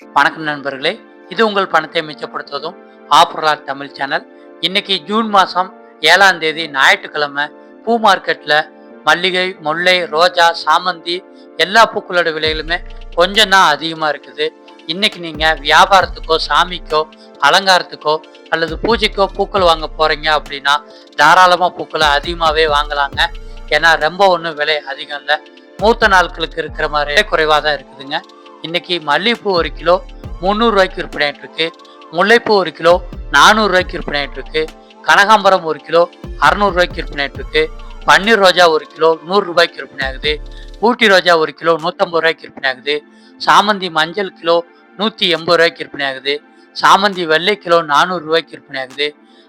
வணக்கம் நண்பர்களே, இது உங்கள் பணத்தை மிச்சப்படுத்துவதும் ஆப்ரலாட் தமிழ் சேனல். இன்னைக்கு ஜூன் மாதம் 7ஆம் தேதி ஞாயிற்றுக்கிழமை. பூ மார்க்கெட்டில் மல்லிகை, முல்லை, ரோஜா, சாமந்தி எல்லா பூக்களோட விலைகளுமே கொஞ்சம் தான் அதிகமாக இருக்குது. இன்னைக்கு நீங்கள் வியாபாரத்துக்கோ, சாமிக்கோ, அலங்காரத்துக்கோ அல்லது பூஜைக்கோ பூக்கள் வாங்க போகிறீங்க அப்படின்னா தாராளமாக பூக்களை அதிகமாகவே வாங்கலாங்க. ஏன்னா ரொம்ப ஒன்றும் விலை அதிகம் இல்லை, மூத்த நாட்களுக்கு இருக்கிற மாதிரி குறைவாக தான் இருக்குதுங்க. இன்னைக்கு மல்லிகைப்பூ 1 கிலோ 300 ரூபாய்க்கு விற்பனை ஆகிட்டு இருக்கு. முல்லைப்பூ 1 கிலோ 400 ரூபாய்க்கு விற்பனை ஆகிட்டு இருக்கு. கனகாம்பரம் 1 கிலோ 600 ரூபாய்க்கு விற்பனை ஆகிட்டு இருக்கு. பன்னீர் ரோஜா 1 கிலோ 100 ரூபாய்க்கு விற்பனை ஆகுது. ஊட்டி ரோஜா 1 கிலோ 150 ரூபாய்க்கு விற்பனை ஆகுது. சாமந்தி மஞ்சள் கிலோ 180 ரூபாய்க்கு விற்பனை ஆகுது. சாமந்தி வெள்ளை கிலோ 400 ரூபாய்க்கு விற்பனை ஆகுது.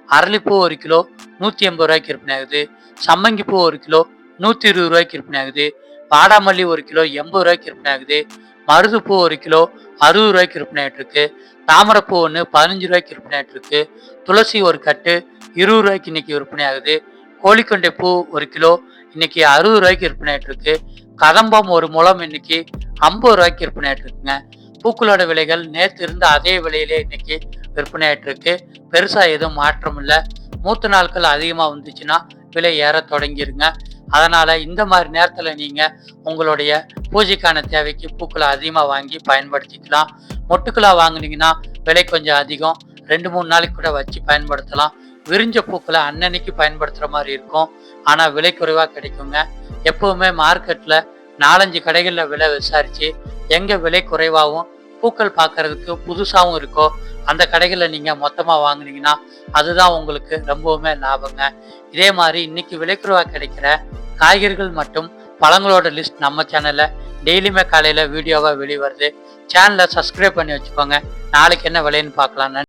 அரளிப்பூ 1 கிலோ 180 ரூபாய்க்கு விற்பனை ஆகுது. சம்மங்கிப்பூ 1 கிலோ 120 ரூபாய்க்கு விற்பனை ஆகுது. வாடாமல்லி 1 கிலோ 80 ரூபாய்க்கு விற்பனை ஆகுது. மருதுப்பூ 1 கிலோ 60 ரூபாய்க்கு விற்பனை ஆகிட்டு இருக்கு. தாமரைப்பூ 1 15 ரூபாய்க்கு விற்பனை ஆகிட்டு இருக்கு. துளசி ஒரு கட்டு 20 ரூபாய்க்கு இன்னைக்கு விற்பனை ஆகுது. கோழிக்கொண்டை பூ 1 கிலோ இன்னைக்கு 60 ரூபாய்க்கு விற்பனை ஆகிட்டு இருக்கு. கதம்பம் 1 முழம் இன்னைக்கு 50 ரூபாய்க்கு விற்பனை ஆகிட்டு இருக்குங்க. பூக்களோட விலைகள் நேற்று இருந்த அதே விலையிலே இன்னைக்கு விற்பனை ஆகிட்டு இருக்கு. பெருசா எதுவும் மாற்றம் இல்லை. மூத்த நாட்கள் அதிகமாக வந்துச்சுன்னா விலை ஏற தொடங்கிருங்க. அதனால இந்த மாதிரி நேரத்தில் நீங்க உங்களுடைய பூஜைக்கான தேவைக்கு பூக்களை அதிகமாக வாங்கி பயன்படுத்திக்கலாம். மொட்டுக்களா வாங்கினீங்கன்னா விலை கொஞ்சம் அதிகம், 2-3 நாளைக்கு கூட வச்சு பயன்படுத்தலாம். விரிஞ்ச பூக்களை அன்னன்னைக்கு பயன்படுத்துகிற மாதிரி இருக்கும், ஆனால் விலை குறைவாக கிடைக்குங்க. எப்பவுமே மார்க்கெட்டில் 4-5 கடைகளில் விலை விசாரித்து எங்கே விலை குறைவாகவும் பூக்கள் பார்க்கறதுக்கு புதுசாகவும் இருக்கோ அந்த கடைகளில் நீங்கள் மொத்தமாக வாங்கினீங்கன்னா அதுதான் உங்களுக்கு ரொம்பவுமே லாபங்க. இதே மாதிரி இன்னைக்கு விலை குறைவாக கிடைக்கிற காய்கறிகள் மற்றும் பழங்களோட லிஸ்ட் நம்ம சேனலில் டெய்லியுமே காலையில் வீடியோவாக வெளிவருது. சேனலை சப்ஸ்கிரைப் பண்ணி வச்சுக்கோங்க. நாளைக்கு என்ன விலைன்னு பார்க்கலாம்.